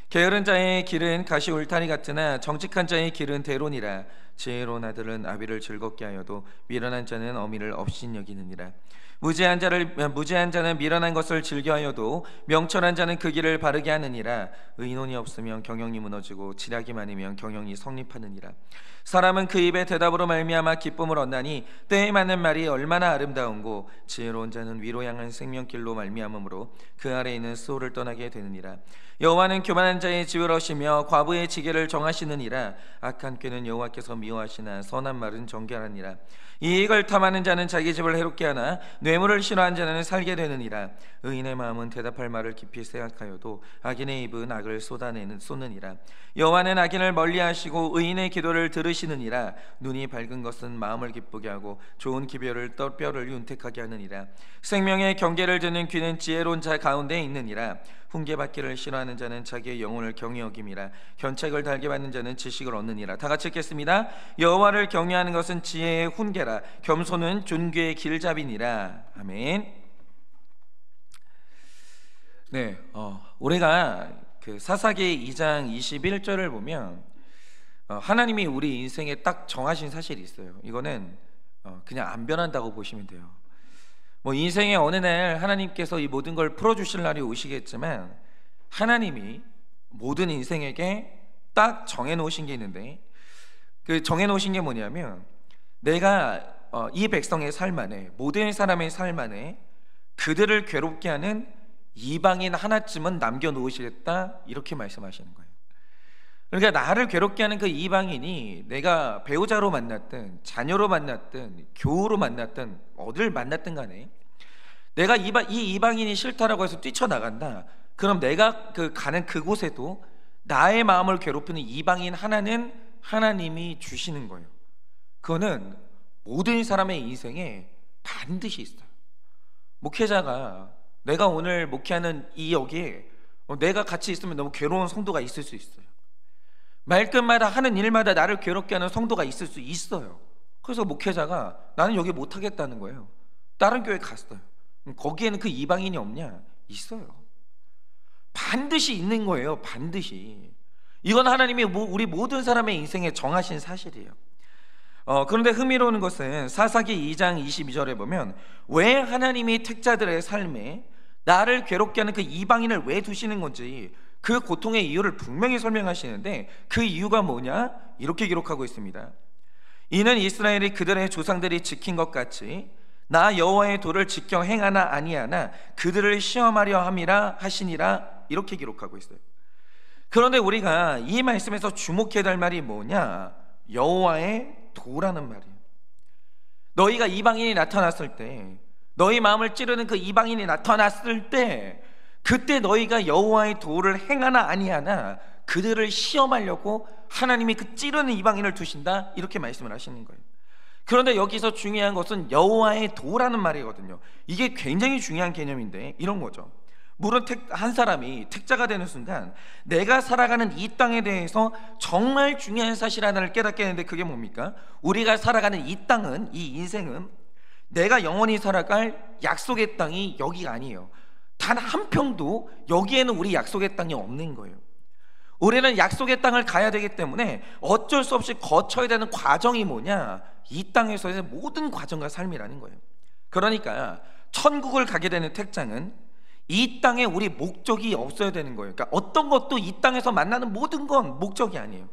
게으른 자의 길은 가시 울타리 같으나 정직한 자의 길은 대론이라. 지혜로운 아들은 아비를 즐겁게 하여도 미련한 자는 어미를 업신여기느니라. 무지한 자는 미련한 것을 즐겨하여도 명철한 자는 그 길을 바르게 하느니라. 의논이 없으면 경영이 무너지고 지략이 많으면 경영이 성립하느니라. 사람은 그 입의 대답으로 말미암아 기쁨을 얻나니 때에 맞는 말이 얼마나 아름다운고, 지혜로운 자는 위로 향한 생명길로 말미암으므로 그 아래에 있는 수호를 떠나게 되느니라. 여호와는 교만한 자의 집을 얻으시며 과부의 지게를 정하시느니라. 악한 꾀는 여호와께서 미워하시나 선한 말은 정결하니라. 이익을 탐하는 자는 자기 집을 해롭게 하나 뇌물을 싫어하는 자는 살게 되느니라. 의인의 마음은 대답할 말을 깊이 생각하여도 악인의 입은 악을 쏟느니라. 여호와는 악인을 멀리하시고 의인의 기도를 들으시느니라. 눈이 밝은 것은 마음을 기쁘게 하고 좋은 기별을 뼈를 윤택하게 하느니라. 생명의 경계를 듣는 귀는 지혜로운 자 가운데 있느니라. 훈계받기를 싫어하는 자는 자기의 영혼을 경히 여김이라. 견책을 달게 받는 자는 지식을 얻느니라. 다 같이 읽겠습니다. 여호와를 경외하는 것은 지혜의 훈계라. 겸손은 존귀의 길잡이니라. 아멘. 네, 우리가 그 사사기 2장 21절을 보면 하나님이 우리 인생에 딱 정하신 사실이 있어요. 이거는 그냥 안 변한다고 보시면 돼요. 뭐 인생의 어느 날 하나님께서 이 모든 걸 풀어주실 날이 오시겠지만, 하나님이 모든 인생에게 딱 정해놓으신 게 있는데, 그 정해놓으신 게 뭐냐면, 내가 이 백성의 삶 안에, 모든 사람의 삶 안에 그들을 괴롭게 하는 이방인 하나쯤은 남겨놓으시겠다, 이렇게 말씀하시는 거예요. 그러니까 나를 괴롭게 하는 그 이방인이 내가 배우자로 만났든 자녀로 만났든 교우로 만났든 어딜 만났든 간에, 내가 이 이방인이 싫다라고 해서 뛰쳐나간다, 그럼 내가 가는 그곳에도 나의 마음을 괴롭히는 이방인 하나는 하나님이 주시는 거예요. 그거는 모든 사람의 인생에 반드시 있어요. 목회자가 내가 오늘 목회하는 이 여기에 내가 같이 있으면 너무 괴로운 성도가 있을 수 있어요. 말끝마다 하는 일마다 나를 괴롭게 하는 성도가 있을 수 있어요. 그래서 목회자가 나는 여기 못하겠다는 거예요. 다른 교회 갔어요. 거기에는 그 이방인이 없냐? 있어요. 반드시 있는 거예요. 반드시. 이건 하나님이 우리 모든 사람의 인생에 정하신 사실이에요. 그런데 흥미로운 것은 사사기 2장 22절에 보면, 왜 하나님이 택자들의 삶에 나를 괴롭게 하는 그 이방인을 왜 두시는 건지 그 고통의 이유를 분명히 설명하시는데, 그 이유가 뭐냐? 이렇게 기록하고 있습니다. 이는 이스라엘이 그들의 조상들이 지킨 것 같이 나 여호와의 도를 지켜 행하나 아니하나 그들을 시험하려 함이라 하시니라. 이렇게 기록하고 있어요. 그런데 우리가 이 말씀에서 주목해야 될 말이 뭐냐? 여호와의 도라는 말이에요. 너희가 이방인이 나타났을 때, 너희 마음을 찌르는 그 이방인이 나타났을 때, 그때 너희가 여호와의 도를 행하나 아니하나 그들을 시험하려고 하나님이 그 찌르는 이방인을 두신다, 이렇게 말씀을 하시는 거예요. 그런데 여기서 중요한 것은 여호와의 도라는 말이거든요. 이게 굉장히 중요한 개념인데, 이런 거죠. 물론 한 사람이 택자가 되는 순간 내가 살아가는 이 땅에 대해서 정말 중요한 사실 하나를 깨닫게 되는데, 그게 뭡니까? 우리가 살아가는 이 땅은, 이 인생은 내가 영원히 살아갈 약속의 땅이 여기가 아니에요. 단 한 평도 여기에는 우리 약속의 땅이 없는 거예요. 우리는 약속의 땅을 가야 되기 때문에 어쩔 수 없이 거쳐야 되는 과정이 뭐냐? 이 땅에서의 모든 과정과 삶이라는 거예요. 그러니까 천국을 가게 되는 택장은 이 땅에 우리 목적이 없어야 되는 거예요. 그러니까 어떤 것도 이 땅에서 만나는 모든 건 목적이 아니에요.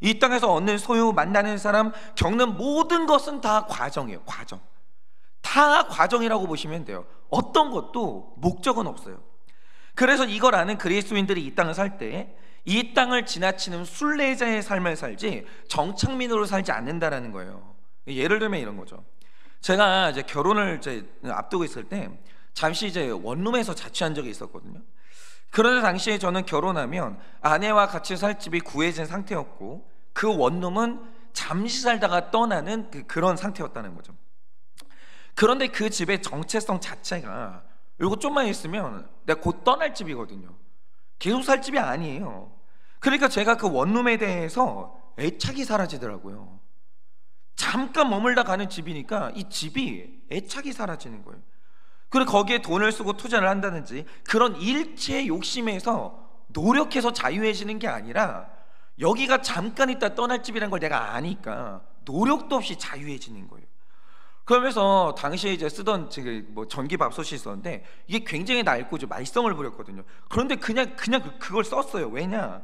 이 땅에서 얻는 소유, 만나는 사람, 겪는 모든 것은 다 과정이에요. 과정. 다 과정이라고 보시면 돼요. 어떤 것도 목적은 없어요. 그래서 이걸 아는 그리스도인들이 이 땅을 살 때 이 땅을 지나치는 순례자의 삶을 살지 정착민으로 살지 않는다라는 거예요. 예를 들면 이런 거죠. 제가 이제 결혼을 앞두고 있을 때 잠시 원룸에서 자취한 적이 있었거든요. 그런데 당시에 저는 결혼하면 아내와 같이 살 집이 구해진 상태였고, 그 원룸은 잠시 살다가 떠나는 그런 상태였다는 거죠. 그런데 그 집의 정체성 자체가 이거 좀만 있으면 내가 곧 떠날 집이거든요. 계속 살 집이 아니에요. 그러니까 제가 그 원룸에 대해서 애착이 사라지더라고요. 잠깐 머물다 가는 집이니까 이 집이 애착이 사라지는 거예요. 그리고 거기에 돈을 쓰고 투자를 한다든지 그런 일체의 욕심에서 노력해서 자유해지는 게 아니라 여기가 잠깐 있다 떠날 집이란 걸 내가 아니까 노력도 없이 자유해지는 거예요. 그러면서 당시에 이제 쓰던 뭐 전기밥솥이 있었는데 이게 굉장히 낡고 좀 말썽을 부렸거든요. 그런데 그냥 그걸 썼어요. 왜냐?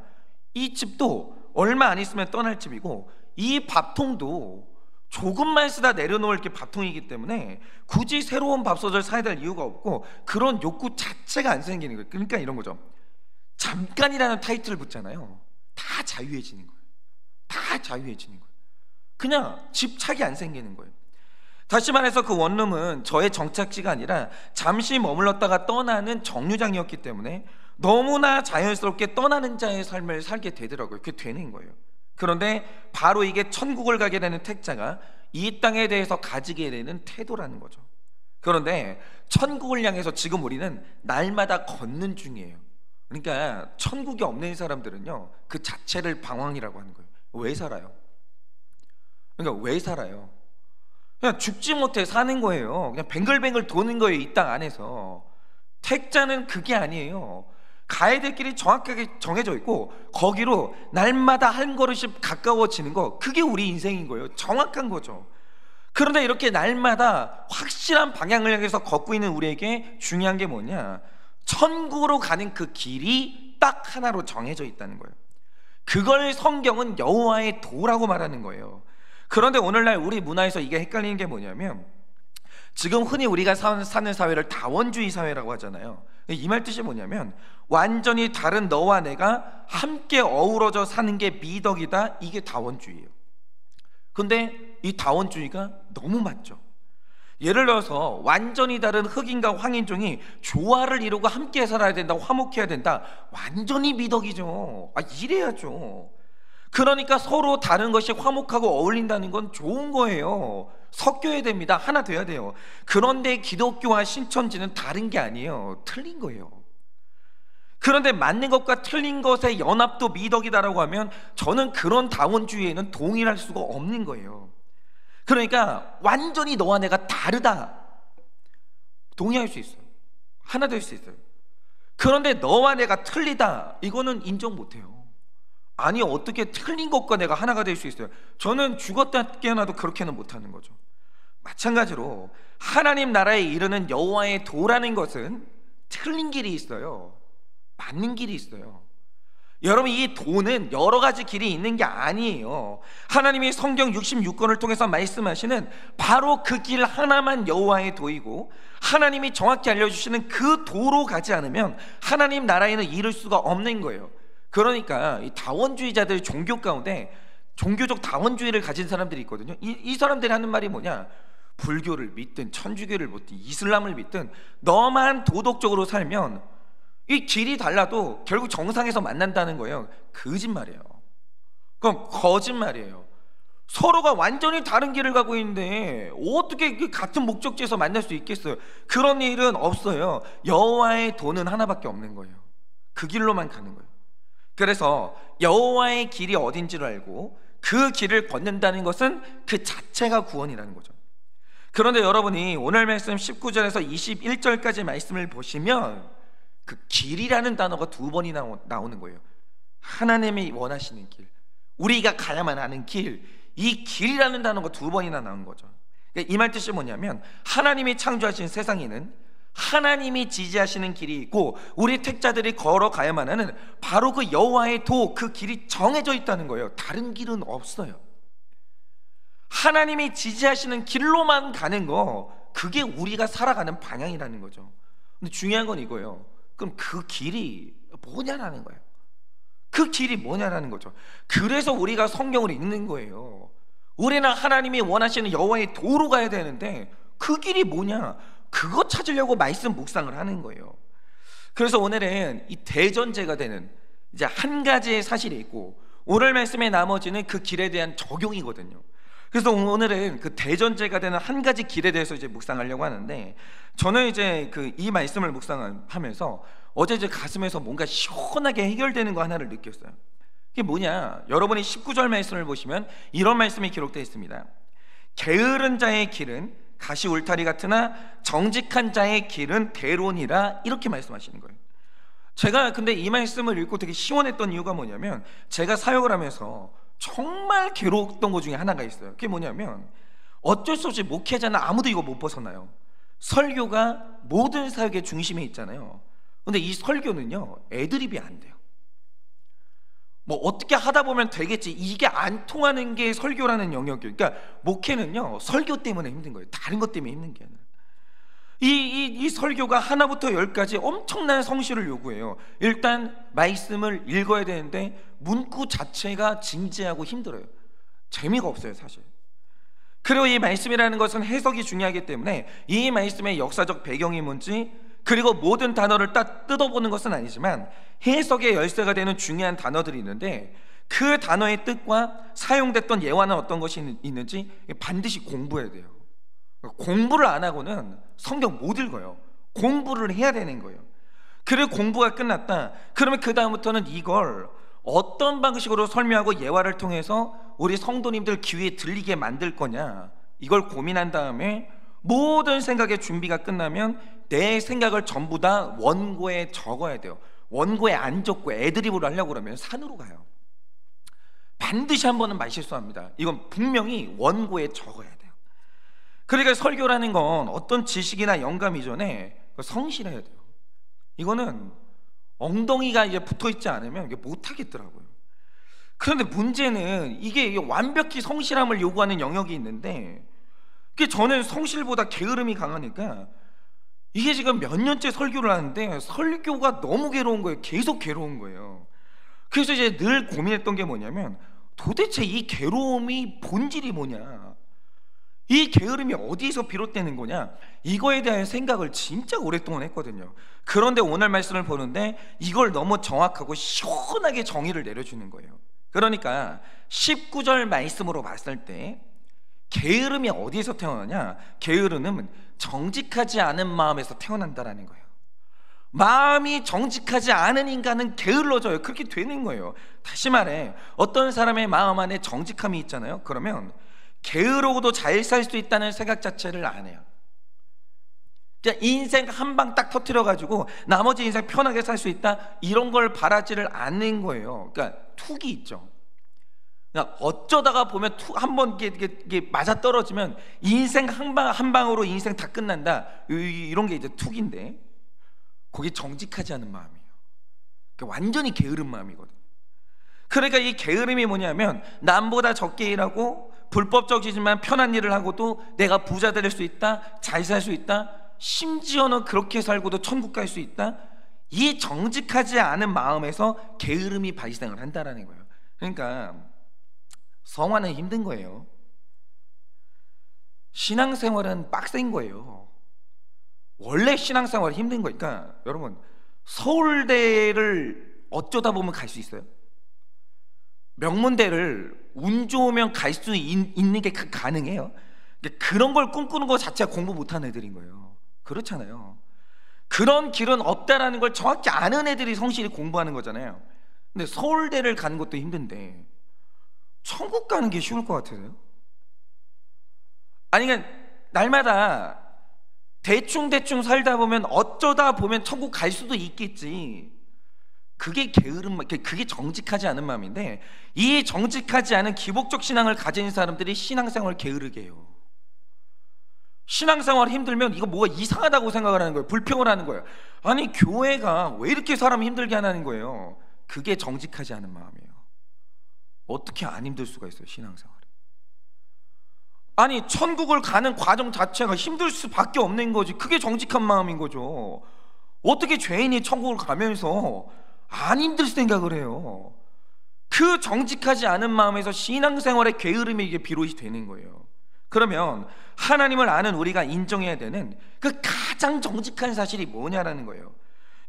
이 집도 얼마 안 있으면 떠날 집이고 이 밥통도 조금만 쓰다 내려놓을 게 밥통이기 때문에 굳이 새로운 밥솥을 사야 될 이유가 없고 그런 욕구 자체가 안 생기는 거예요. 그러니까 이런 거죠. 잠깐이라는 타이틀을 붙잖아요. 다 자유해지는 거예요. 다 자유해지는 거예요. 그냥 집착이 안 생기는 거예요. 다시 말해서 그 원룸은 저의 정착지가 아니라 잠시 머물렀다가 떠나는 정류장이었기 때문에 너무나 자연스럽게 떠나는 자의 삶을 살게 되더라고요. 그게 되는 거예요. 그런데 바로 이게 천국을 가게 되는 택자가 이 땅에 대해서 가지게 되는 태도라는 거죠. 그런데 천국을 향해서 지금 우리는 날마다 걷는 중이에요. 그러니까 천국이 없는 사람들은요 그 자체를 방황이라고 하는 거예요. 왜 살아요? 그러니까 왜 살아요? 그냥 죽지 못해 사는 거예요. 그냥 뱅글뱅글 도는 거예요. 이 땅 안에서. 택자는 그게 아니에요. 가야 될 길이 정확하게 정해져 있고 거기로 날마다 한 걸음씩 가까워지는 거, 그게 우리 인생인 거예요. 정확한 거죠. 그런데 이렇게 날마다 확실한 방향을 향해서 걷고 있는 우리에게 중요한 게 뭐냐? 천국으로 가는 그 길이 딱 하나로 정해져 있다는 거예요. 그걸 성경은 여호와의 도라고 말하는 거예요. 그런데 오늘날 우리 문화에서 이게 헷갈리는 게 뭐냐면 지금 흔히 우리가 사는 사회를 다원주의 사회라고 하잖아요. 이 말 뜻이 뭐냐면 완전히 다른 너와 내가 함께 어우러져 사는 게 미덕이다. 이게 다원주의예요. 근데 이 다원주의가 너무 맞죠. 예를 들어서 완전히 다른 흑인과 황인종이 조화를 이루고 함께 살아야 된다, 화목해야 된다. 완전히 미덕이죠. 이래야죠. 그러니까 서로 다른 것이 화목하고 어울린다는 건 좋은 거예요. 섞여야 됩니다. 하나 돼야 돼요. 그런데 기독교와 신천지는 다른 게 아니에요. 틀린 거예요. 그런데 맞는 것과 틀린 것의 연합도 미덕이다라고 하면 저는 그런 다원주의에는 동의할 수가 없는 거예요. 그러니까 완전히 너와 내가 다르다, 동의할 수 있어요. 하나 될 수 있어요. 그런데 너와 내가 틀리다, 이거는 인정 못해요. 아니 어떻게 틀린 것과 내가 하나가 될 수 있어요? 저는 죽었다 깨어나도 그렇게는 못하는 거죠. 마찬가지로 하나님 나라에 이르는 여호와의 도라는 것은 틀린 길이 있어요. 맞는 길이 있어요. 여러분, 이 도는 여러 가지 길이 있는 게 아니에요. 하나님이 성경 66권을 통해서 말씀하시는 바로 그 길 하나만 여호와의 도이고 하나님이 정확히 알려주시는 그 도로 가지 않으면 하나님 나라에는 이를 수가 없는 거예요. 그러니까 이 다원주의자들 종교 가운데 종교적 다원주의를 가진 사람들이 있거든요. 이 사람들이 하는 말이 뭐냐? 불교를 믿든 천주교를 믿든 이슬람을 믿든 너만 도덕적으로 살면 이 길이 달라도 결국 정상에서 만난다는 거예요. 거짓말이에요. 그럼 거짓말이에요. 서로가 완전히 다른 길을 가고 있는데 어떻게 같은 목적지에서 만날 수 있겠어요? 그런 일은 없어요. 여호와의 도는 하나밖에 없는 거예요. 그 길로만 가는 거예요. 그래서 여호와의 길이 어딘지를 알고 그 길을 걷는다는 것은 그 자체가 구원이라는 거죠. 그런데 여러분이 오늘 말씀 19절에서 21절까지 말씀을 보시면 그 길이라는 단어가 두 번이나 나오는 거예요. 하나님이 원하시는 길, 우리가 가야만 하는 길, 이 길이라는 단어가 두 번이나 나온 거죠. 이 말 뜻이 뭐냐면 하나님이 창조하신 세상에는 하나님이 지지하시는 길이 있고 우리 택자들이 걸어가야만 하는 바로 그 여호와의 도, 그 길이 정해져 있다는 거예요. 다른 길은 없어요. 하나님이 지지하시는 길로만 가는 거, 그게 우리가 살아가는 방향이라는 거죠. 근데 중요한 건 이거예요. 그럼 그 길이 뭐냐라는 거예요. 그 길이 뭐냐라는 거죠. 그래서 우리가 성경을 읽는 거예요. 우리는 하나님이 원하시는 여호와의 도로 가야 되는데 그 길이 뭐냐? 그거 찾으려고 말씀 묵상을 하는 거예요. 그래서 오늘은 이 대전제가 되는 이제 한 가지의 사실이 있고 오늘 말씀의 나머지는 그 길에 대한 적용이거든요. 그래서 오늘은 그 대전제가 되는 한 가지 길에 대해서 이제 묵상하려고 하는데 저는 이제 이 말씀을 묵상하면서 어제 이제 가슴에서 뭔가 시원하게 해결되는 거 하나를 느꼈어요. 그게 뭐냐? 여러분이 19절 말씀을 보시면 이런 말씀이 기록되어 있습니다. 게으른 자의 길은 가시 울타리 같으나 정직한 자의 길은 대론이라, 이렇게 말씀하시는 거예요. 제가 근데 이 말씀을 읽고 되게 시원했던 이유가 뭐냐면, 제가 사역을 하면서 정말 괴로웠던 것 중에 하나가 있어요. 그게 뭐냐면, 어쩔 수 없이 목회자는 아무도 이거 못 벗어나요. 설교가 모든 사역의 중심에 있잖아요. 근데 이 설교는요, 애드립이 안 돼요. 뭐 어떻게 하다 보면 되겠지, 이게 안 통하는 게 설교라는 영역이에요. 그러니까 목회는요, 설교 때문에 힘든 거예요. 다른 것 때문에 힘든 게 아니라. 이 설교가 하나부터 열까지 엄청난 성실을 요구해요. 일단 말씀을 읽어야 되는데 문구 자체가 진지하고 힘들어요. 재미가 없어요, 사실. 그리고 이 말씀이라는 것은 해석이 중요하기 때문에 이 말씀의 역사적 배경이 뭔지, 그리고 모든 단어를 딱 뜯어보는 것은 아니지만 해석의 열쇠가 되는 중요한 단어들이 있는데, 그 단어의 뜻과 사용됐던 예화는 어떤 것이 있는지 반드시 공부해야 돼요. 공부를 안 하고는 성경 못 읽어요. 공부를 해야 되는 거예요. 그리고 공부가 끝났다 그러면 그 다음부터는 이걸 어떤 방식으로 설명하고 예화를 통해서 우리 성도님들 귀에 들리게 만들 거냐, 이걸 고민한 다음에 모든 생각의 준비가 끝나면 내 생각을 전부 다 원고에 적어야 돼요. 원고에 안 적고 애드립으로 하려고 그러면 산으로 가요. 반드시 한 번은 말실수합니다. 이건 분명히 원고에 적어야 돼요. 그러니까 설교라는 건 어떤 지식이나 영감 이전에 성실해야 돼요. 이거는 엉덩이가 이제 붙어있지 않으면 이게 못하겠더라고요. 그런데 문제는 이게 완벽히 성실함을 요구하는 영역이 있는데, 저는 성실보다 게으름이 강하니까 이게 지금 몇 년째 설교를 하는데 설교가 너무 괴로운 거예요. 계속 괴로운 거예요. 그래서 이제 늘 고민했던 게 뭐냐면, 도대체 이 괴로움이 본질이 뭐냐, 이 게으름이 어디에서 비롯되는 거냐, 이거에 대한 생각을 진짜 오랫동안 했거든요. 그런데 오늘 말씀을 보는데 이걸 너무 정확하고 시원하게 정의를 내려주는 거예요. 그러니까 19절 말씀으로 봤을 때 게으름이 어디에서 태어나냐, 게으름은 정직하지 않은 마음에서 태어난다라는 거예요. 마음이 정직하지 않은 인간은 게을러져요. 그렇게 되는 거예요. 다시 말해, 어떤 사람의 마음 안에 정직함이 있잖아요. 그러면 게으르고도 잘 살 수 있다는 생각 자체를 안 해요. 그냥 인생 한 방 딱 터뜨려가지고 나머지 인생 편하게 살 수 있다, 이런 걸 바라지를 않는 거예요. 그러니까 툭이 있죠. 그러니까 어쩌다가 보면 한번 이게 맞아 떨어지면 인생 한 방으로 인생 다 끝난다, 이런 게 이제 툭인데, 거기 정직하지 않은 마음이에요. 그러니까 완전히 게으른 마음이거든. 그러니까 이 게으름이 뭐냐면, 남보다 적게 일하고 불법적이지만 편한 일을 하고도 내가 부자 될 수 있다, 잘 살 수 있다, 심지어는 그렇게 살고도 천국 갈 수 있다, 이 정직하지 않은 마음에서 게으름이 발생을 한다라는 거예요. 그러니까 성화는 힘든 거예요. 신앙생활은 빡센 거예요. 원래 신앙생활이 힘든 거니까. 그러니까 여러분, 서울대를 어쩌다 보면 갈 수 있어요? 명문대를 운 좋으면 갈 수 있는 게 가능해요? 그런 걸 꿈꾸는 것 자체가 공부 못하는 애들인 거예요. 그렇잖아요. 그런 길은 없다라는 걸 정확히 아는 애들이 성실히 공부하는 거잖아요. 근데 서울대를 가는 것도 힘든데 천국 가는 게 쉬울 것 같으세요? 아니, 그러니까 날마다 대충 살다 보면 어쩌다 보면 천국 갈 수도 있겠지. 그게 게으름, 그게 정직하지 않은 마음인데, 이 정직하지 않은 기복적 신앙을 가진 사람들이 신앙생활을 게으르게 해요. 신앙생활 힘들면 이거 뭐가 이상하다고 생각을 하는 거예요. 불평을 하는 거예요. 아니, 교회가 왜 이렇게 사람 힘들게 하는 거예요? 그게 정직하지 않은 마음이에요. 어떻게 안 힘들 수가 있어요, 신앙생활이. 아니, 천국을 가는 과정 자체가 힘들 수밖에 없는 거지. 그게 정직한 마음인 거죠. 어떻게 죄인이 천국을 가면서 안 힘들 생각을 해요? 그 정직하지 않은 마음에서 신앙생활의 게으름이 이게 비롯이 되는 거예요. 그러면 하나님을 아는 우리가 인정해야 되는 그 가장 정직한 사실이 뭐냐라는 거예요.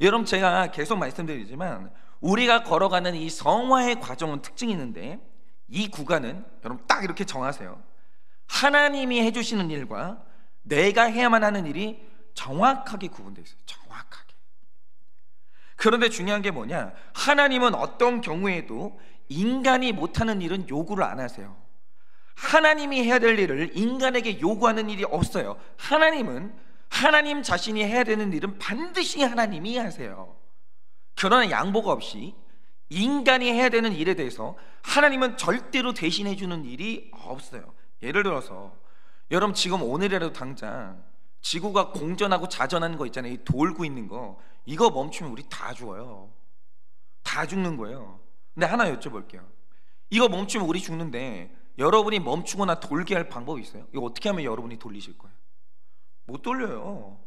여러분, 제가 계속 말씀드리지만 우리가 걸어가는 이 성화의 과정은 특징이 있는데, 이 구간은 여러분 딱 이렇게 정하세요. 하나님이 해주시는 일과 내가 해야만 하는 일이 정확하게 구분되어 있어요. 정확하게. 그런데 중요한 게 뭐냐, 하나님은 어떤 경우에도 인간이 못하는 일은 요구를 안 하세요. 하나님이 해야 될 일을 인간에게 요구하는 일이 없어요. 하나님은 하나님 자신이 해야 되는 일은 반드시 하나님이 하세요. 그러나 양보가 없이 인간이 해야 되는 일에 대해서 하나님은 절대로 대신해 주는 일이 없어요. 예를 들어서 여러분 지금 오늘이라도 당장 지구가 공전하고 자전하는 거 있잖아요. 이 돌고 있는 거, 이거 멈추면 우리 다 죽어요. 다 죽는 거예요. 근데 하나 여쭤볼게요. 이거 멈추면 우리 죽는데 여러분이 멈추거나 돌게 할 방법이 있어요? 이거 어떻게 하면 여러분이 돌리실 거예요? 못 돌려요.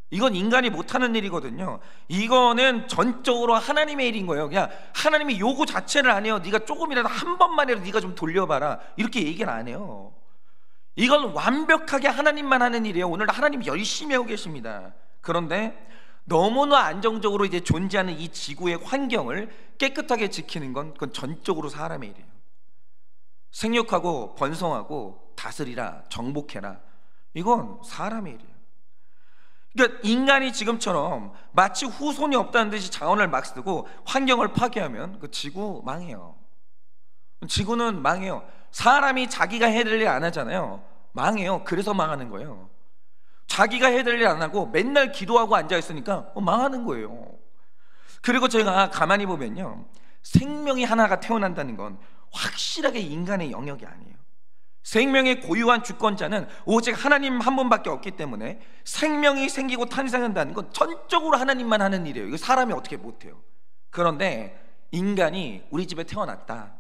이건 인간이 못하는 일이거든요. 이거는 전적으로 하나님의 일인 거예요. 그냥 하나님이 요구 자체를 안 해요. 네가 조금이라도 한 번만이라도 네가 좀 돌려봐라, 이렇게 얘기를 안 해요. 이건 완벽하게 하나님만 하는 일이에요. 오늘 하나님 열심히 하고 계십니다. 그런데 너무나 안정적으로 이제 존재하는 이 지구의 환경을 깨끗하게 지키는 건 그건 전적으로 사람의 일이에요. 생육하고 번성하고 다스리라, 정복해라, 이건 사람의 일이에요. 그러니까 인간이 지금처럼 마치 후손이 없다는 듯이 자원을 막 쓰고 환경을 파괴하면 그 지구 망해요. 지구는 망해요. 사람이 자기가 해야 될 일 안 하잖아요. 망해요. 그래서 망하는 거예요. 자기가 해야 될 일 안 하고 맨날 기도하고 앉아있으니까 망하는 거예요. 그리고 제가 가만히 보면요, 생명이 하나가 태어난다는 건 확실하게 인간의 영역이 아니에요. 생명의 고유한 주권자는 오직 하나님 한 분밖에 없기 때문에 생명이 생기고 탄생한다는 건 전적으로 하나님만 하는 일이에요. 이거 사람이 어떻게 못해요. 그런데 인간이 우리 집에 태어났다,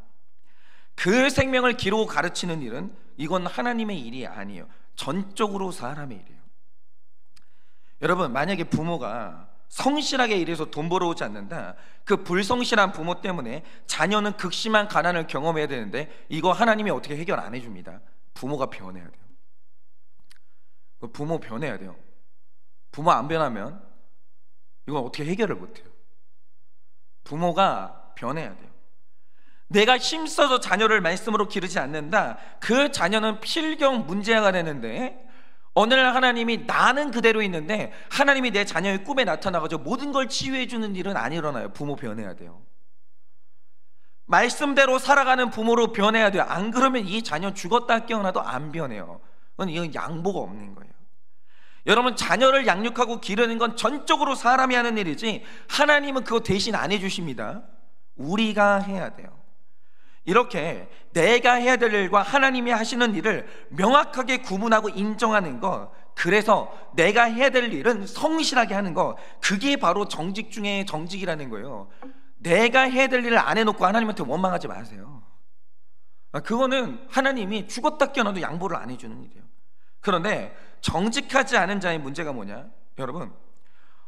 그 생명을 기르고 가르치는 일은 이건 하나님의 일이 아니에요. 전적으로 사람의 일이에요. 여러분, 만약에 부모가 성실하게 일해서 돈 벌어오지 않는다, 그 불성실한 부모 때문에 자녀는 극심한 가난을 경험해야 되는데 이거 하나님이 어떻게 해결 안 해줍니다. 부모가 변해야 돼요. 부모 변해야 돼요. 부모 안 변하면 이건 어떻게 해결을 못해요. 부모가 변해야 돼요. 내가 힘써서 자녀를 말씀으로 기르지 않는다, 그 자녀는 필경 문제가 되는데 어느 날 하나님이 나는 그대로 있는데 하나님이 내 자녀의 꿈에 나타나가지고 모든 걸 치유해 주는 일은 안 일어나요. 부모 변해야 돼요. 말씀대로 살아가는 부모로 변해야 돼요. 안 그러면 이 자녀 죽었다 깨어나도 안 변해요. 이건 양보가 없는 거예요. 여러분, 자녀를 양육하고 기르는 건 전적으로 사람이 하는 일이지 하나님은 그거 대신 안 해주십니다. 우리가 해야 돼요. 이렇게 내가 해야 될 일과 하나님이 하시는 일을 명확하게 구분하고 인정하는 것, 그래서 내가 해야 될 일은 성실하게 하는 것, 그게 바로 정직 중에 정직이라는 거예요. 내가 해야 될 일을 안 해놓고 하나님한테 원망하지 마세요. 그거는 하나님이 죽었다 깨어나도 양보를 안 해주는 일이에요. 그런데 정직하지 않은 자의 문제가 뭐냐, 여러분,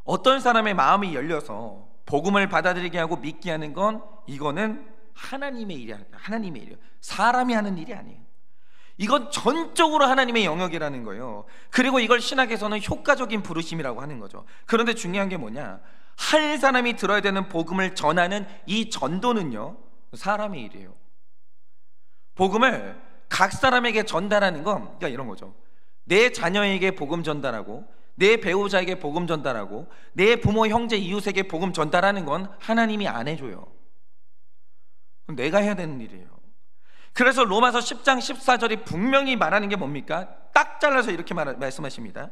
어떤 사람의 마음이 열려서 복음을 받아들이게 하고 믿게 하는 건 이거는 하나님의 일이 아니에요. 하나님의 일이에요. 사람이 하는 일이 아니에요. 이건 전적으로 하나님의 영역이라는 거예요. 그리고 이걸 신학에서는 효과적인 부르심이라고 하는 거죠. 그런데 중요한 게 뭐냐, 한 사람이 들어야 되는 복음을 전하는 이 전도는요, 사람의 일이에요. 복음을 각 사람에게 전달하는 건 그러니까 이런 거죠. 내 자녀에게 복음 전달하고, 내 배우자에게 복음 전달하고, 내 부모, 형제, 이웃에게 복음 전달하는 건 하나님이 안 해줘요. 내가 해야 되는 일이에요. 그래서 로마서 10장 14절이 분명히 말하는 게 뭡니까? 딱 잘라서 이렇게 말씀하십니다.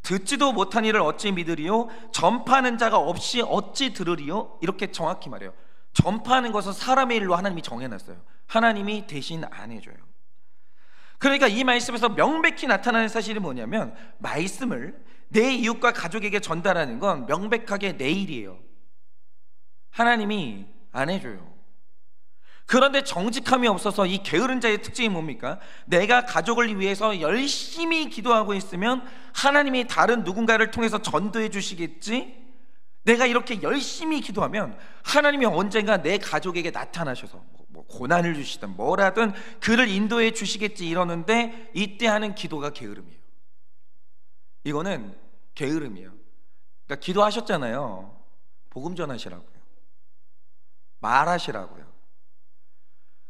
듣지도 못한 일을 어찌 믿으리요? 전파하는 자가 없이 어찌 들으리요? 이렇게 정확히 말해요. 전파하는 것은 사람의 일로 하나님이 정해놨어요. 하나님이 대신 안 해줘요. 그러니까 이 말씀에서 명백히 나타나는 사실이 뭐냐면, 말씀을 내 이웃과 가족에게 전달하는 건 명백하게 내 일이에요. 하나님이 안 해줘요. 그런데 정직함이 없어서 이 게으른 자의 특징이 뭡니까? 내가 가족을 위해서 열심히 기도하고 있으면 하나님이 다른 누군가를 통해서 전도해 주시겠지? 내가 이렇게 열심히 기도하면 하나님이 언젠가 내 가족에게 나타나셔서 뭐 고난을 주시든 뭐라든 그를 인도해 주시겠지 이러는데, 이때 하는 기도가 게으름이에요. 이거는 게으름이에요. 그러니까 기도하셨잖아요. 복음 전하시라고요. 말하시라고요.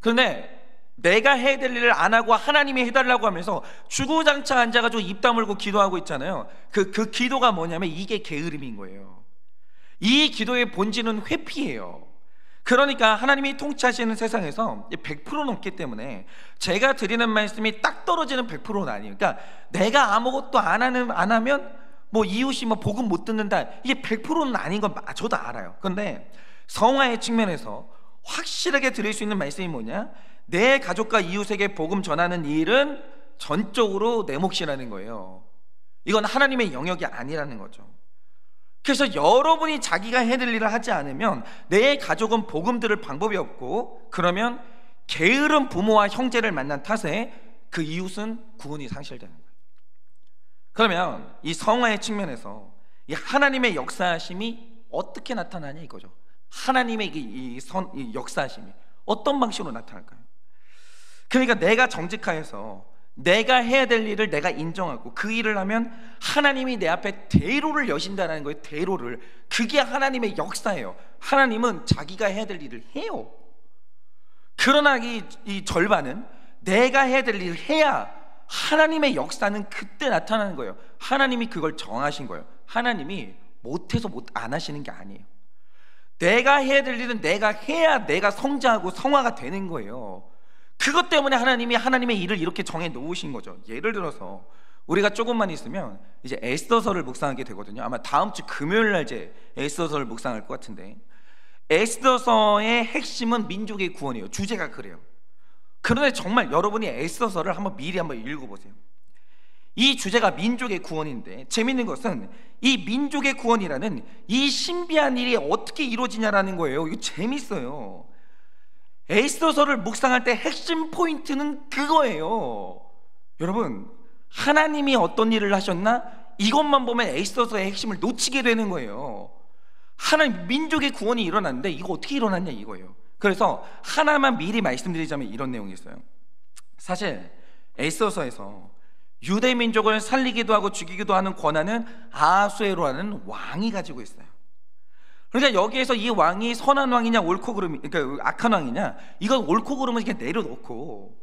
그런데 내가 해야 될 일을 안 하고 하나님이 해달라고 하면서 주구장창 앉아가지고 입 다물고 기도하고 있잖아요. 그 기도가 뭐냐면 이게 게으름인 거예요. 이 기도의 본질은 회피예요. 그러니까 하나님이 통치하시는 세상에서 100% 넘기 때문에 제가 드리는 말씀이 딱 떨어지는 100%는 아니에요. 그러니까 내가 아무것도 안 하면 뭐 이웃이 뭐 복음 못 듣는다, 이게 100%는 아닌 건 저도 알아요. 그런데 성화의 측면에서 확실하게 들을 수 있는 말씀이 뭐냐? 내 가족과 이웃에게 복음 전하는 일은 전적으로 내 몫이라는 거예요. 이건 하나님의 영역이 아니라는 거죠. 그래서 여러분이 자기가 해야 될 일을 하지 않으면 내 가족은 복음 들을 방법이 없고, 그러면 게으른 부모와 형제를 만난 탓에 그 이웃은 구원이 상실되는 거예요. 그러면 이 성화의 측면에서 이 하나님의 역사하심이 어떻게 나타나냐 이거죠. 하나님의 이 역사하심이 어떤 방식으로 나타날까요? 그러니까 내가 정직하여서 내가 해야 될 일을 내가 인정하고 그 일을 하면 하나님이 내 앞에 대로를 여신다는 거예요. 대로를. 그게 하나님의 역사예요. 하나님은 자기가 해야 될 일을 해요. 그러나 이 절반은 내가 해야 될 일을 해야 하나님의 역사는 그때 나타나는 거예요. 하나님이 그걸 정하신 거예요. 하나님이 못해서 안 하시는 게 아니에요. 내가 해야 될 일은 내가 해야 내가 성장하고 성화가 되는 거예요. 그것 때문에 하나님이 하나님의 일을 이렇게 정해 놓으신 거죠. 예를 들어서 우리가 조금만 있으면 이제 에스더서를 묵상하게 되거든요. 아마 다음 주 금요일 날 이제 에스더서를 묵상할 것 같은데, 에스더서의 핵심은 민족의 구원이에요. 주제가 그래요. 그런데 정말 여러분이 에스더서를 미리 한번 읽어보세요. 이 주제가 민족의 구원인데, 재밌는 것은 이 민족의 구원이라는 이 신비한 일이 어떻게 이루어지냐라는 거예요. 이거 재밌어요. 에스더서를 묵상할 때 핵심 포인트는 그거예요. 여러분, 하나님이 어떤 일을 하셨나? 이것만 보면 에스더서의 핵심을 놓치게 되는 거예요. 하나님, 민족의 구원이 일어났는데 이거 어떻게 일어났냐 이거예요. 그래서 하나만 미리 말씀드리자면 이런 내용이 있어요. 사실 에스더서에서 유대 민족을 살리기도 하고 죽이기도 하는 권한은 아하수에로라는 왕이 가지고 있어요. 그러니까 여기에서 이 왕이 선한 왕이냐 옳고 그름이, 그러니까 악한 왕이냐, 이건 옳고 그름은 이렇게 내려놓고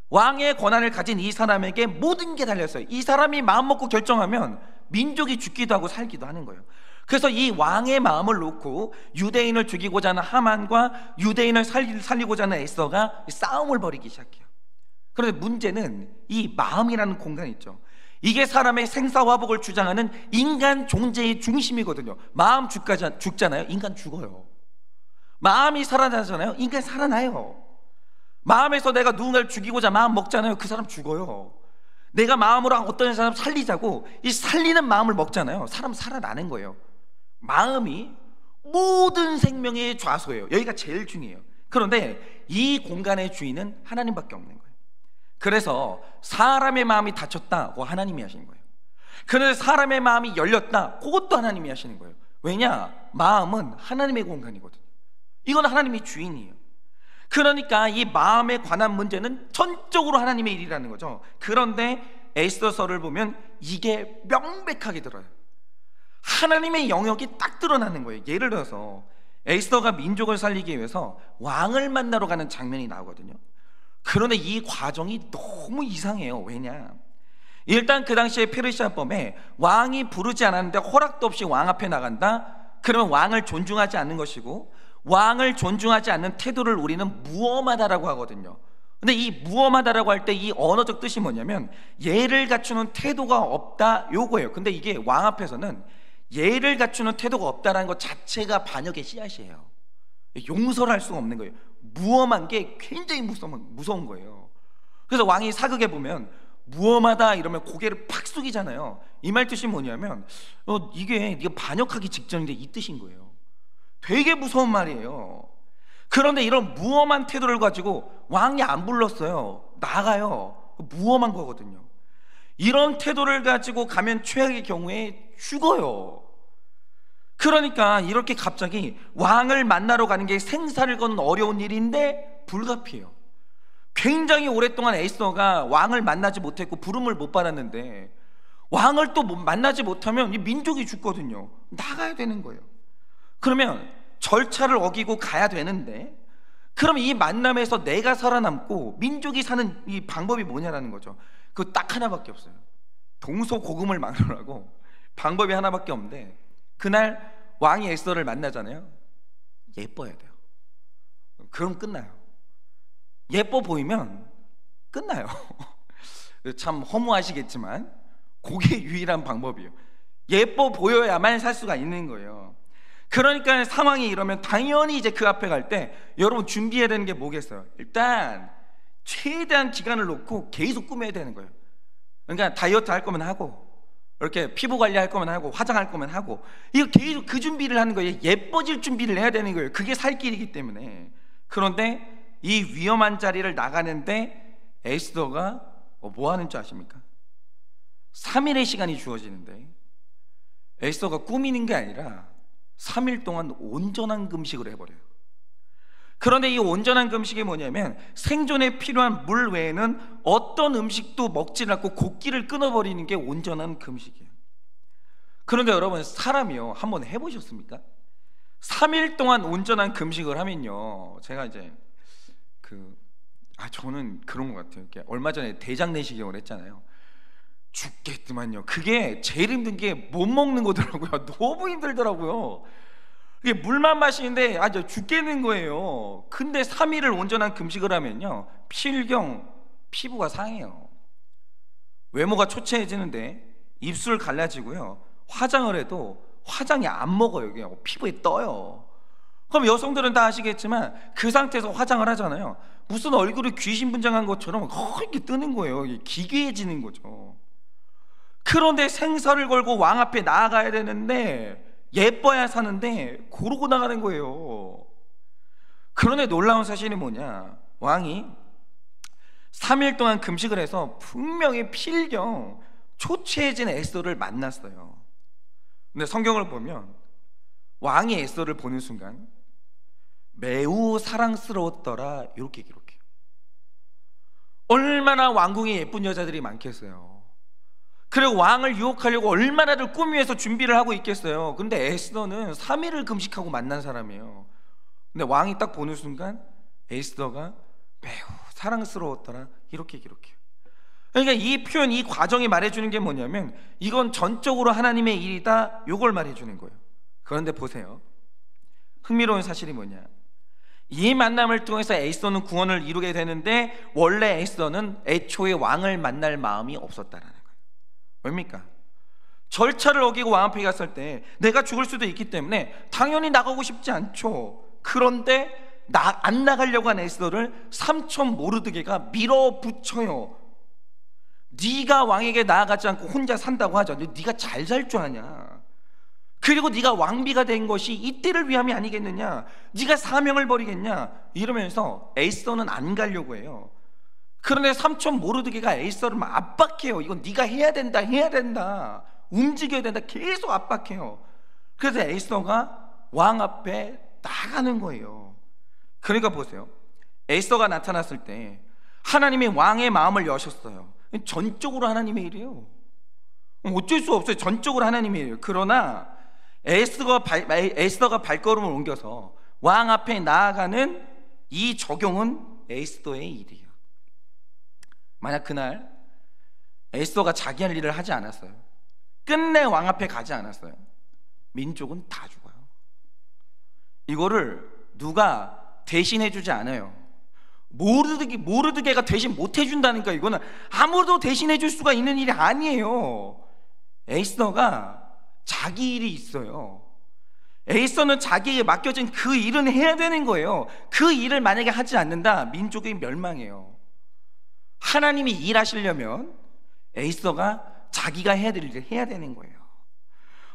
왕의 권한을 가진 이 사람에게 모든 게 달렸어요. 이 사람이 마음 먹고 결정하면 민족이 죽기도 하고 살기도 하는 거예요. 그래서 이 왕의 마음을 놓고 유대인을 죽이고자 하는 하만과 유대인을 살리고자 하는 에스더가 싸움을 벌이기 시작해요. 그런데 문제는 이 마음이라는 공간이 있죠. 이게 사람의 생사화복을 주장하는 인간 존재의 중심이거든요. 마음 죽잖아요. 인간 죽어요. 마음이 살아나잖아요. 인간 살아나요. 마음에서 내가 누군가를 죽이고자 마음 먹잖아요. 그 사람 죽어요. 내가 마음으로 어떤 사람 살리자고 이 살리는 마음을 먹잖아요. 사람 살아나는 거예요. 마음이 모든 생명의 좌소예요. 여기가 제일 중요해요. 그런데 이 공간의 주인은 하나님밖에 없는 거예요. 그래서 사람의 마음이 닫혔다, 그거 하나님이 하시는 거예요. 그런데 사람의 마음이 열렸다, 그것도 하나님이 하시는 거예요. 왜냐? 마음은 하나님의 공간이거든요. 이건 하나님이 주인이에요. 그러니까 이 마음에 관한 문제는 전적으로 하나님의 일이라는 거죠. 그런데 에스더서를 보면 이게 명백하게 들어요. 하나님의 영역이 딱 드러나는 거예요. 예를 들어서 에스더가 민족을 살리기 위해서 왕을 만나러 가는 장면이 나오거든요. 그런데 이 과정이 너무 이상해요. 왜냐? 일단 그 당시에 페르시아법에 왕이 부르지 않았는데 허락도 없이 왕 앞에 나간다? 그러면 왕을 존중하지 않는 것이고, 왕을 존중하지 않는 태도를 우리는 무엄하다라고 하거든요. 근데 이 무엄하다라고 할 때 이 언어적 뜻이 뭐냐면 예를 갖추는 태도가 없다, 요거예요. 근데 이게 왕 앞에서는 예를 갖추는 태도가 없다라는 것 자체가 반역의 씨앗이에요. 용서를 할 수가 없는 거예요. 무엄한 게 굉장히 무서운 거예요. 그래서 왕이 사극에 보면 무엄하다 이러면 고개를 팍 숙이잖아요. 이 말 뜻이 뭐냐면 이게 네가 반역하기 직전인데 이 뜻인 거예요. 되게 무서운 말이에요. 그런데 이런 무엄한 태도를 가지고 왕이 안 불렀어요. 나가요. 무엄한 거거든요. 이런 태도를 가지고 가면 최악의 경우에 죽어요. 그러니까 이렇게 갑자기 왕을 만나러 가는 게 생사를 거는 어려운 일인데 불가피해요. 굉장히 오랫동안 에스더가 왕을 만나지 못했고 부름을 못 받았는데 왕을 또 만나지 못하면 이 민족이 죽거든요. 나가야 되는 거예요. 그러면 절차를 어기고 가야 되는데, 그럼 이 만남에서 내가 살아남고 민족이 사는 이 방법이 뭐냐라는 거죠. 그거 딱 하나밖에 없어요. 동서고금을 막으라고 방법이 하나밖에 없는데, 그날 왕이 에스더를 만나잖아요. 예뻐야 돼요. 그럼 끝나요. 예뻐 보이면 끝나요. 참 허무하시겠지만 그게 유일한 방법이에요. 예뻐 보여야만 살 수가 있는 거예요. 그러니까 상황이 이러면 당연히 이제 그 앞에 갈 때 여러분 준비해야 되는 게 뭐겠어요? 일단 최대한 기간을 놓고 계속 꾸며야 되는 거예요. 그러니까 다이어트 할 거면 하고, 이렇게 피부 관리할 거면 하고, 화장할 거면 하고, 이거 계속 그 준비를 하는 거예요. 예뻐질 준비를 해야 되는 거예요. 그게 살 길이기 때문에. 그런데 이 위험한 자리를 나가는데 에스더가 뭐 하는 줄 아십니까? 3일의 시간이 주어지는데 에스더가 꾸미는 게 아니라 3일 동안 온전한 금식을 해버려요. 그런데 이 온전한 금식이 뭐냐면 생존에 필요한 물 외에는 어떤 음식도 먹지 않고 곡기를 끊어버리는 게 온전한 금식이에요. 그런데 여러분, 사람이요, 한번 해보셨습니까? 3일 동안 온전한 금식을 하면요, 제가 이제 저는 그런 것 같아요. 얼마 전에 대장내시경을 했잖아요. 죽겠더만요. 그게 제일 힘든 게 못 먹는 거더라고요. 너무 힘들더라고요. 이게 물만 마시는데 죽겠는 거예요. 근데 3일을 온전한 금식을 하면요, 필경 피부가 상해요. 외모가 초췌해지는데 입술 갈라지고요, 화장을 해도 화장이 안 먹어요. 그냥 피부에 떠요. 그럼 여성들은 다 아시겠지만 그 상태에서 화장을 하잖아요. 무슨 얼굴이 귀신 분장한 것처럼 이렇게 뜨는 거예요. 기괴해지는 거죠. 그런데 생사를 걸고 왕 앞에 나아가야 되는데 예뻐야 사는데 고르고 나가는 거예요. 그런데 놀라운 사실이 뭐냐, 왕이 3일 동안 금식을 해서 분명히 필경 초췌해진 에스더를 만났어요. 근데 성경을 보면 왕이 에스더를 보는 순간 매우 사랑스러웠더라 이렇게 기록해요. 얼마나 왕궁에 예쁜 여자들이 많겠어요. 그리고 왕을 유혹하려고 얼마나들 꾸미면서 준비를 하고 있겠어요. 근데 에스더는 3일을 금식하고 만난 사람이에요. 근데 왕이 딱 보는 순간 에스더가 매우 사랑스러웠더라 이렇게 기록해요. 그러니까 이 표현, 이 과정이 말해주는 게 뭐냐면 이건 전적으로 하나님의 일이다, 이걸 말해주는 거예요. 그런데 보세요, 흥미로운 사실이 뭐냐, 이 만남을 통해서 에스더는 구원을 이루게 되는데 원래 에스더는 애초에 왕을 만날 마음이 없었다라는 거예요. 왜입니까? 절차를 어기고 왕 앞에 갔을 때 내가 죽을 수도 있기 때문에 당연히 나가고 싶지 않죠. 그런데 안 나가려고 한 에스더를 삼촌 모르드게가 밀어붙여요. 네가 왕에게 나아가지 않고 혼자 산다고 하죠. 네가 잘 살 줄 아냐? 그리고 네가 왕비가 된 것이 이때를 위함이 아니겠느냐? 네가 사명을 버리겠냐? 이러면서 에스더는 안 가려고 해요. 그런데 삼촌 모르드게가 에스더를 막 압박해요. 이건 네가 해야 된다, 해야 된다, 움직여야 된다, 계속 압박해요. 그래서 에스더가 왕 앞에 나가는 거예요. 그러니까 보세요, 에스더가 나타났을 때 하나님이 왕의 마음을 여셨어요. 전적으로 하나님의 일이에요. 어쩔 수 없어요. 전적으로 하나님의 일이에요. 그러나 에스더가 발걸음을 옮겨서 왕 앞에 나아가는 이 적용은 에스더의 일이에요. 만약 그날 에스더가 자기 할 일을 하지 않았어요, 끝내 왕 앞에 가지 않았어요, 민족은 다 죽어요. 이거를 누가 대신해 주지 않아요. 모르드게가 대신 못 해준다니까. 이거는 아무도 대신해 줄 수가 있는 일이 아니에요. 에스더가 자기 일이 있어요. 에스더는 자기에게 맡겨진 그 일은 해야 되는 거예요. 그 일을 만약에 하지 않는다, 민족이 멸망해요. 하나님이 일하시려면 에스더가 자기가 해야 될 일을 해야 되는 거예요.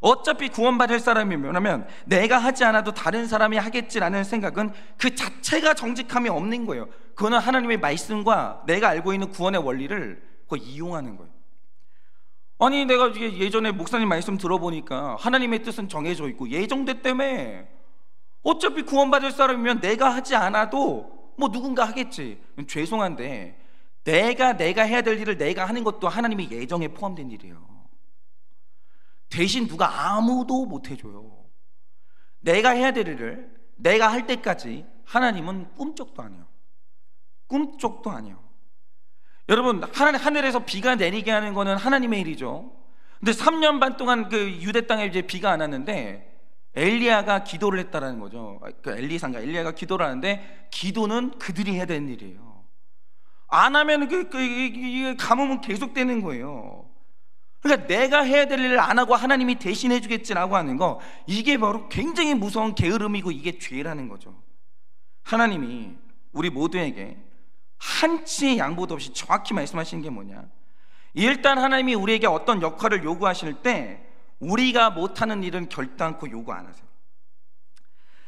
어차피 구원받을 사람이면 내가 하지 않아도 다른 사람이 하겠지라는 생각은 그 자체가 정직함이 없는 거예요. 그거는 하나님의 말씀과 내가 알고 있는 구원의 원리를 그거 이용하는 거예요. 아니, 내가 예전에 목사님 말씀 들어보니까 하나님의 뜻은 정해져 있고 예정됐다며. 어차피 구원받을 사람이면 내가 하지 않아도 뭐 누군가 하겠지. 죄송한데 내가 해야 될 일을 내가 하는 것도 하나님의 예정에 포함된 일이에요. 대신 누가 아무도 못 해줘요. 내가 해야 될 일을 내가 할 때까지 하나님은 꿈쩍도 안 해요. 꿈쩍도 안 해요. 여러분, 하늘에서 비가 내리게 하는 거는 하나님의 일이죠. 근데 3년 반 동안 그 유대 땅에 이제 비가 안 왔는데 엘리야가 기도를 했다라는 거죠. 엘리야가 기도를 하는데 기도는 그들이 해야 되는 일이에요. 안 하면 그 가뭄은 계속되는 거예요. 그러니까 내가 해야 될 일을 안 하고 하나님이 대신해 주겠지라고 하는 거, 이게 바로 굉장히 무서운 게으름이고 이게 죄라는 거죠. 하나님이 우리 모두에게 한치의 양보도 없이 정확히 말씀하시는 게 뭐냐, 일단 하나님이 우리에게 어떤 역할을 요구하실 때 우리가 못하는 일은 결단코 요구 안 하세요.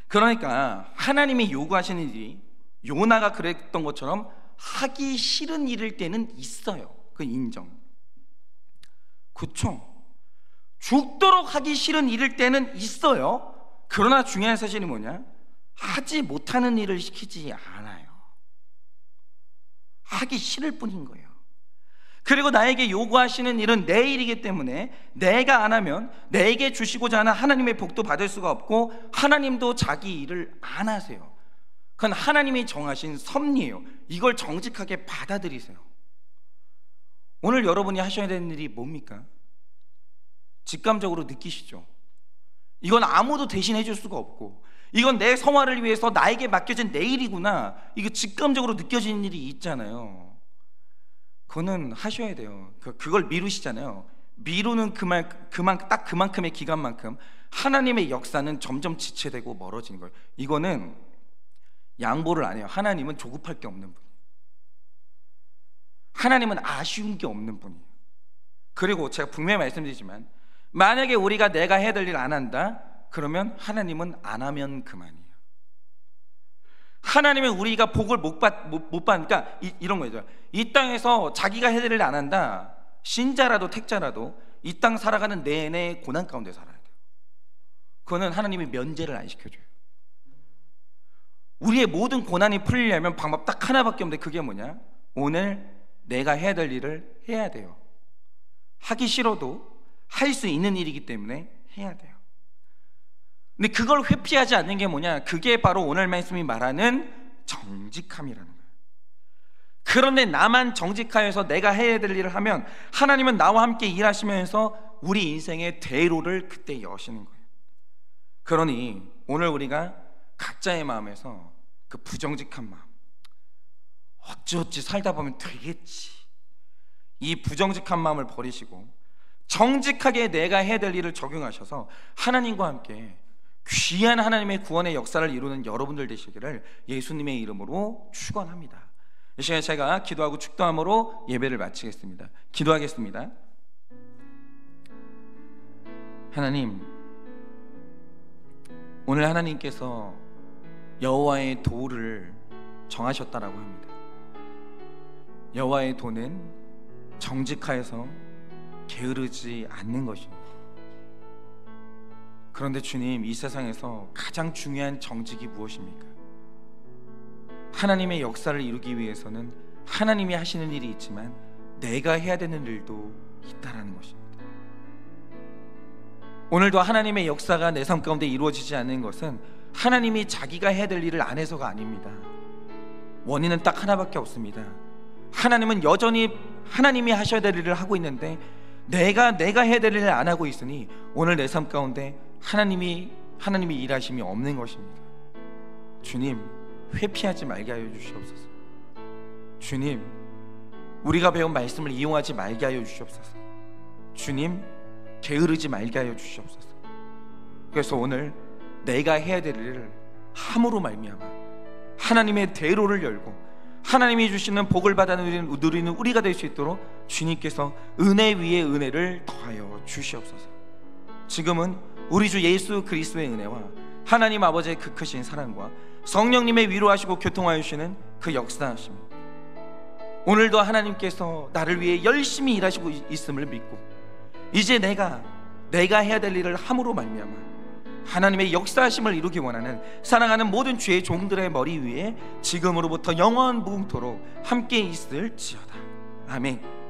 그러니까 하나님이 요구하시는 일이 요나가 그랬던 것처럼 하기 싫은 일일 때는 있어요. 그 인정. 그쵸? 죽도록 하기 싫은 일일 때는 있어요. 그러나 중요한 사실이 뭐냐? 하지 못하는 일을 시키지 않아요. 하기 싫을 뿐인 거예요. 그리고 나에게 요구하시는 일은 내 일이기 때문에 내가 안 하면 내게 주시고자 하는 하나님의 복도 받을 수가 없고, 하나님도 자기 일을 안 하세요. 그건 하나님이 정하신 섭리예요. 이걸 정직하게 받아들이세요. 오늘 여러분이 하셔야 되는 일이 뭡니까? 직감적으로 느끼시죠? 이건 아무도 대신해 줄 수가 없고, 이건 내 성화를 위해서 나에게 맡겨진 내 일이구나, 이거 직감적으로 느껴지는 일이 있잖아요. 그거는 하셔야 돼요. 그걸 미루시잖아요. 미루는 딱 그만큼의 기간만큼 하나님의 역사는 점점 지체되고 멀어지는 거예요. 이거는 양보를 안 해요. 하나님은 조급할 게 없는 분이에요. 하나님은 아쉬운 게 없는 분이에요. 그리고 제가 분명히 말씀드리지만, 만약에 우리가 내가 해야 될 일 안 한다, 그러면 하나님은 안 하면 그만이에요. 하나님은 우리가 복을 못 받으니까 이런 거죠. 이 땅에서 자기가 해야 될 일 안 한다, 신자라도 택자라도 이 땅 살아가는 내내 고난 가운데 살아야 돼요. 그거는 하나님이 면제를 안 시켜줘요. 우리의 모든 고난이 풀리려면 방법 딱 하나밖에 없는데, 그게 뭐냐? 오늘 내가 해야 될 일을 해야 돼요. 하기 싫어도 할 수 있는 일이기 때문에 해야 돼요. 근데 그걸 회피하지 않는 게 뭐냐? 그게 바로 오늘 말씀이 말하는 정직함이라는 거예요. 그런데 나만 정직하여서 내가 해야 될 일을 하면 하나님은 나와 함께 일하시면서 우리 인생의 대로를 그때 여시는 거예요. 그러니 오늘 우리가 각자의 마음에서 그 부정직한 마음, 어찌어찌 살다 보면 되겠지, 이 부정직한 마음을 버리시고 정직하게 내가 해야 될 일을 적용하셔서 하나님과 함께 귀한 하나님의 구원의 역사를 이루는 여러분들 되시기를 예수님의 이름으로 축원합니다. 이 시간에 제가 기도하고 축도함으로 예배를 마치겠습니다. 기도하겠습니다. 하나님, 오늘 하나님께서 여호와의 도를 정하셨다라고 합니다. 여호와의 도는 정직하여서 게으르지 않는 것입니다. 그런데 주님, 이 세상에서 가장 중요한 정직이 무엇입니까? 하나님의 역사를 이루기 위해서는 하나님이 하시는 일이 있지만 내가 해야 되는 일도 있다라는 것입니다. 오늘도 하나님의 역사가 내 삶 가운데 이루어지지 않는 것은 하나님이 자기가 해야 될 일을 안 해서가 아닙니다. 원인은 딱 하나밖에 없습니다. 하나님은 여전히 하나님이 하셔야 될 일을 하고 있는데 내가 해야 될 일을 안 하고 있으니 오늘 내 삶 가운데 하나님이 일하심이 없는 것입니다. 주님, 회피하지 말게 하여 주시옵소서. 주님, 우리가 배운 말씀을 이용하지 말게 하여 주시옵소서. 주님, 게으르지 말게 하여 주시옵소서. 그래서 오늘 내가 해야 될 일을 함으로 말미암아 하나님의 대로를 열고 하나님이 주시는 복을 받아 누리는 우리가 될 수 있도록 주님께서 은혜 위에 은혜를 더하여 주시옵소서. 지금은 우리 주 예수 그리스도의 은혜와 하나님 아버지의 그 크신 사랑과 성령님의 위로하시고 교통하여 주시는 그 역사하심, 오늘도 하나님께서 나를 위해 열심히 일하시고 있음을 믿고 이제 내가 해야 될 일을 함으로 말미암아 하나님의 역사하심을 이루기 원하는 사랑하는 모든 주의 종들의 머리 위에 지금으로부터 영원 무궁토록 함께 있을지어다. 아멘.